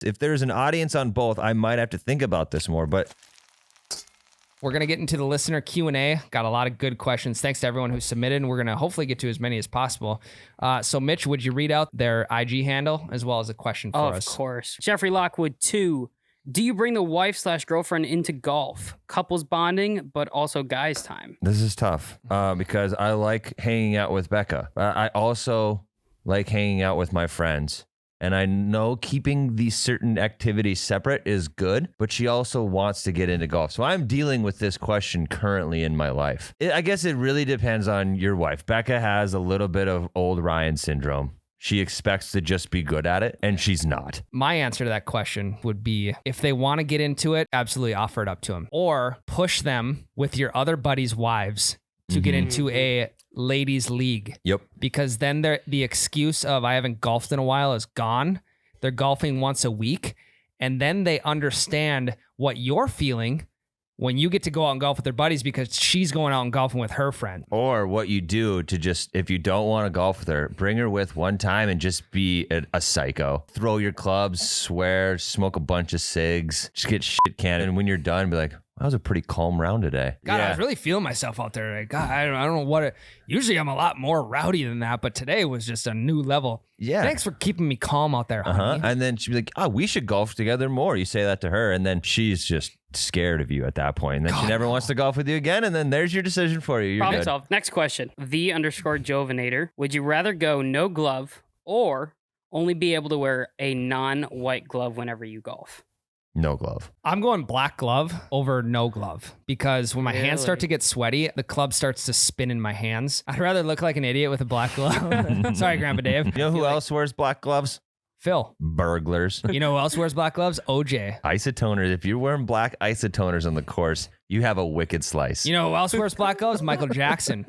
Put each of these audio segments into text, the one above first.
If there's an audience on both, I might have to think about this more, but We're going to get into the listener Q&A. Got a lot of good questions. Thanks to everyone who submitted, and we're going to hopefully get to as many as possible. So, Mitch, would you read out their IG handle as well as a question for us? Of course. Jeffrey Lockwood 2. Do you bring the wife/girlfriend into golf? Couples bonding, but also guys' time. this is tough because I like hanging out with Becca. I also like hanging out with my friends. And I know keeping these certain activities separate is good, but she also wants to get into golf. So I'm dealing with this question currently in my life. I guess it really depends on your wife. Becca has a little bit of old Ryan syndrome. She expects to just be good at it, and she's not. My answer to that question would be, if they want to get into it, absolutely offer it up to them. Or push them with your other buddies' wives to get into a ladies' league. Yep. Because then the excuse of I haven't golfed in a while is gone. They're golfing once a week. And then they understand what you're feeling when you get to go out and golf with their buddies because she's going out and golfing with her friend. Or what you do to just, if you don't want to golf with her, bring her with one time and just be a psycho. Throw your clubs, swear, smoke a bunch of cigs, just get shit canned. And when you're done, be like, that was a pretty calm round today. God, I was really feeling myself out there today. God, I don't know what usually I'm a lot more rowdy than that, but today was just a new level. Yeah. Thanks for keeping me calm out there, honey. And then she'd be like, oh, we should golf together more. You say that to her, and then she's just scared of you at that point. And then she never wants to golf with you again, and then there's your decision for you. You're Problem good. solved. Next question. _Jovinator. Would you rather go no glove or only be able to wear a non-white glove whenever you golf? No glove. I'm going black glove over no glove because when my hands start to get sweaty, the club starts to spin in my hands. I'd rather look like an idiot with a black glove. Sorry, Grandpa Dave. You know who else wears black gloves? Phil. Burglars. You know who else wears black gloves? OJ. Isotoners. If you're wearing black isotoners on the course, you have a wicked slice. You know who else wears black gloves? Michael Jackson.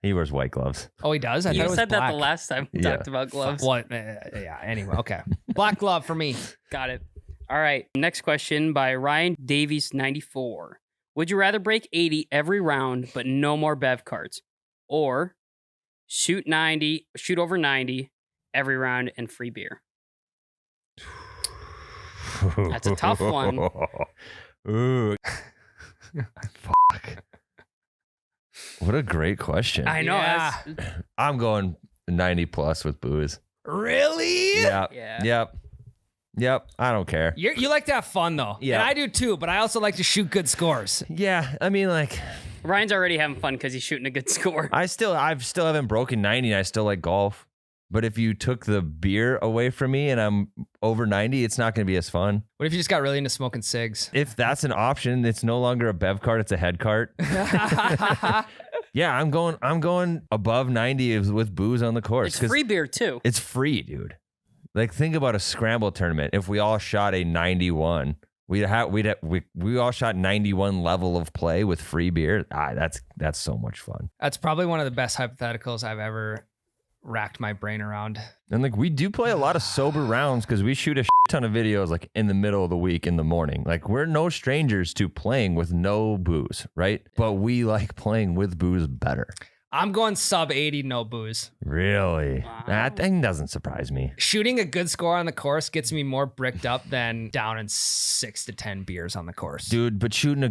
He wears white gloves. Oh, he does? I thought You it was said black. that the last time we talked about gloves. What? Yeah, anyway, okay. Black glove for me. Got it. All right. Next question by Ryan Davies 94. Would you rather break 80 every round but no more bev cards, or shoot over 90 every round and free beer? That's a tough one. Ooh. Fuck. What a great question. I know. Yeah. I'm going 90 plus with booze. Really? Yep. Yeah. Yep. I don't care. You like to have fun, though. Yeah. And I do, too, but I also like to shoot good scores. Yeah. I mean, like, Ryan's already having fun because he's shooting a good score. I still haven't broken 90 and I still like golf. But if you took the beer away from me and I'm over 90, it's not going to be as fun. What if you just got really into smoking cigs? If that's an option, it's no longer a bev cart, it's a head cart. Yeah, I'm going above 90 with booze on the course. It's free beer too. It's free, dude. Like, think about a scramble tournament. If we all shot a 91, we all shot 91 level of play with free beer. That's so much fun. That's probably one of the best hypotheticals I've ever racked my brain around. And like, we do play a lot of sober rounds because we shoot a ton of videos like in the middle of the week in the morning. Like, we're no strangers to playing with no booze, right? But we like playing with booze better. I'm going sub 80, no booze. Really? Wow. That thing doesn't surprise me. Shooting a good score on the course gets me more bricked up than down in 6 to 10 beers on the course. Dude, but shooting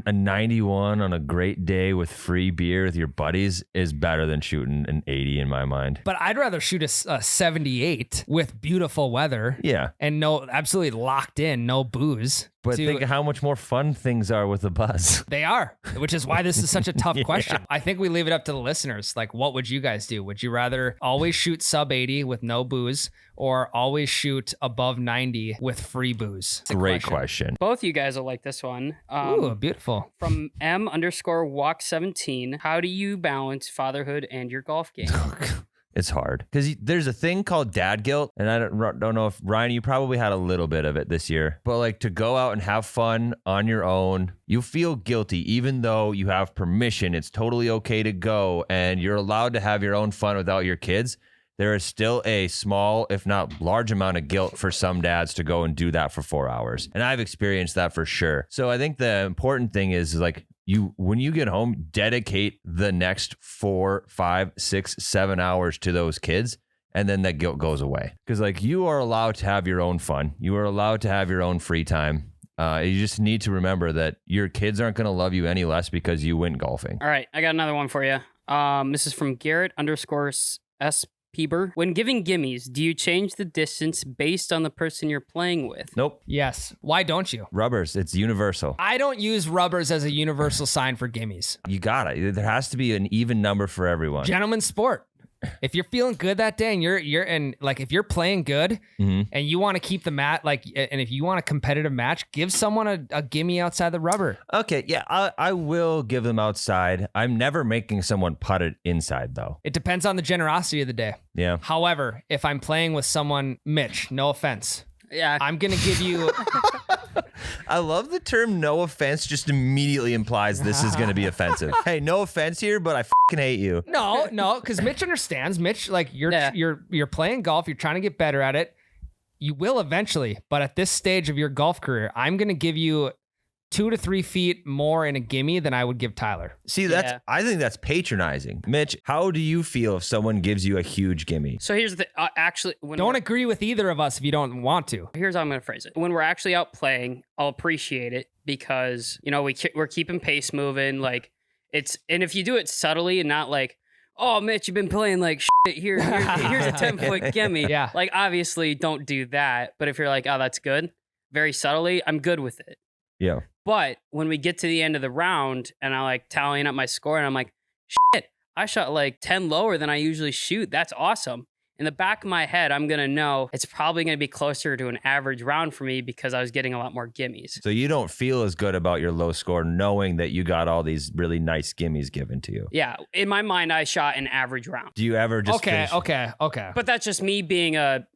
a 91 on a great day with free beer with your buddies is better than shooting an 80 in my mind. But I'd rather shoot a 78 with beautiful weather. Yeah. And absolutely locked in, no booze. But think of how much more fun things are with a buzz. They are, which is why this is such a tough question. I think we leave it up to the listeners. Like, what would you guys do? Would you rather always shoot sub 80 with no booze or always shoot above 90 with free booze? Great question. Both you guys will like this one. Ooh, beautiful. From M_walk17. How do you balance fatherhood and your golf game? It's hard because there's a thing called dad guilt, and I don't know if Ryan, you probably had a little bit of it this year, but like, to go out and have fun on your own, you feel guilty even though you have permission. It's totally okay to go and you're allowed to have your own fun without your kids. There is still a small, if not large amount of guilt for some dads to go and do that for 4 hours. And I've experienced that for sure. So I think the important thing is like, when you get home, dedicate the next 4, 5, 6, 7 hours to those kids and then that guilt goes away. Because like you are allowed to have your own fun. You are allowed to have your own free time. You just need to remember that your kids aren't going to love you any less because you went golfing. All right, I got another one for you. This is from Garrett_S. Peeber. When giving gimmies, do you change the distance based on the person you're playing with? Nope. Yes. Why don't you? Rubbers. It's universal. I don't use rubbers as a universal sign for gimmies. You got it. There has to be an even number for everyone. Gentleman's sport. If you're feeling good that day and if you're playing good and you want to keep the mat, and if you want a competitive match, give someone a gimme outside the rubber. Okay, yeah, I will give them outside. I'm never making someone putt it inside though. It depends on the generosity of the day. Yeah. However, if I'm playing with someone, Mitch, no offense, Yeah. I'm going to give you... I love the term no offense just immediately implies this is going to be offensive. Hey, no offense here, but I fucking hate you. No, because Mitch understands. Mitch, like you're playing golf, you're trying to get better at it. You will eventually, but at this stage of your golf career, I'm going to give you 2 to 3 feet more in a gimme than I would give Tyler. See, I think that's patronizing. Mitch, how do you feel if someone gives you a huge gimme? So here's the Don't agree with either of us if you don't want to. Here's how I'm going to phrase it. When we're actually out playing, I'll appreciate it because, we're keeping pace moving. Like and if you do it subtly and not like, oh, Mitch, you've been playing like shit. Here's a 10-foot gimme. Yeah. Like, obviously, don't do that. But if you're like, oh, that's good, very subtly, I'm good with it. Yeah. But when we get to the end of the round and I like tallying up my score and I'm like, shit, I shot like 10 lower than I usually shoot. That's awesome. In the back of my head, I'm going to know it's probably going to be closer to an average round for me because I was getting a lot more gimmies. So you don't feel as good about your low score knowing that you got all these really nice gimmies given to you. Yeah. In my mind, I shot an average round. Do you ever just Okay. But that's just me being a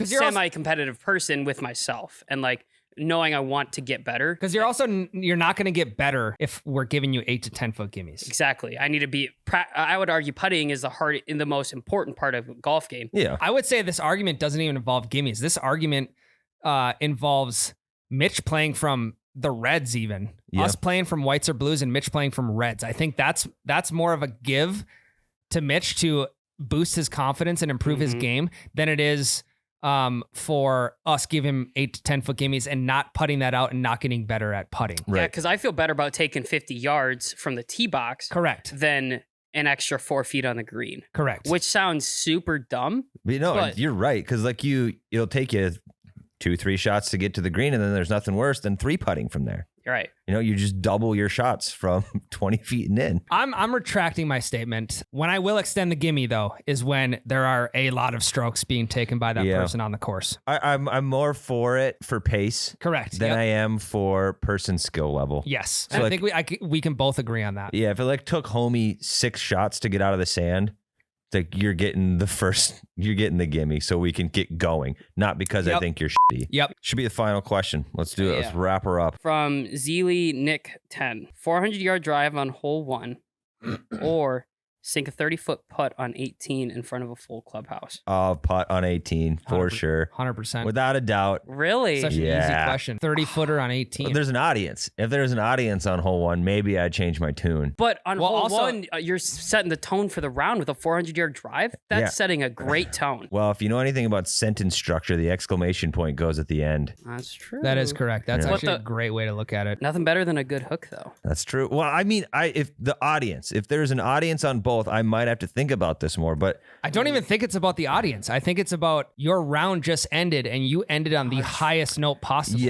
you're semi-competitive person with myself and like knowing I want to get better. Because you're not going to get better if we're giving you 8 to 10 foot gimmies. Exactly. I need to be. I would argue putting is the most important part of a golf game. Yeah. I would say this argument doesn't even involve gimmies. This argument involves Mitch playing from the reds, even us playing from whites or blues, and Mitch playing from reds. I think that's more of a give to Mitch to boost his confidence and improve his game than it is for us give him 8 to 10 foot gimmies and not putting that out and not getting better at putting. Right. Yeah, because I feel better about taking 50 yards from the tee box. Correct. Than an extra 4 feet on the green. Correct. Which sounds super dumb. But you're right. Because like it'll take you 2-3 shots to get to the green, and then there's nothing worse than 3 putting from there. You're right. You just double your shots from 20 feet and in. I'm retracting my statement. When I will extend the gimme, though, is when there are a lot of strokes being taken by that person on the course. I'm more for it for pace. Correct. Than I am for person skill level. Yes. So I think we can both agree on that. Yeah, if it took homie 6 shots to get out of the sand, it's like you're getting the gimme so we can get going. Not because I think you're shitty. Yep. Should be the final question. Let's do it. Let's wrap her up. From Zeely Nick 10. 400-yard drive on hole 1 or sink a 30-foot putt on 18 in front of a full clubhouse. Putt on 18 for sure. 100%. Without a doubt. Really? Such an easy question. 30-footer on 18. There's an audience. If there's an audience on hole 1, maybe I'd change my tune. But on hole 1, you're setting the tone for the round with a 400-yard drive. That's setting a great tone. Well, if you know anything about sentence structure, the exclamation point goes at the end. That's true. That is correct. That's actually a great way to look at it. Nothing better than a good hook, though. That's true. Well, I mean, if there's an audience on both, I might have to think about this more, but I don't even think it's about the audience. I think it's about your round just ended and you ended on the highest note possible.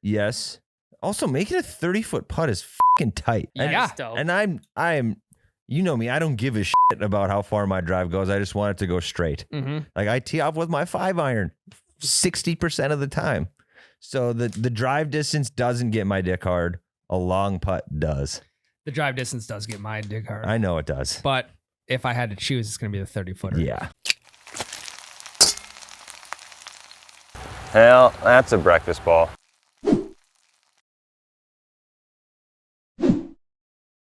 Yes. Also, making a 30-foot putt is fucking tight. Yeah. And I'm you know me, I don't give a shit about how far my drive goes. I just want it to go straight. Mm-hmm. Like I tee off with my 5-iron 60% of the time. So the drive distance doesn't get my dick hard. A long putt does. The drive distance does get my dick hard. I know it does. But if I had to choose, it's going to be the 30-footer. Yeah. Hell, that's a breakfast ball.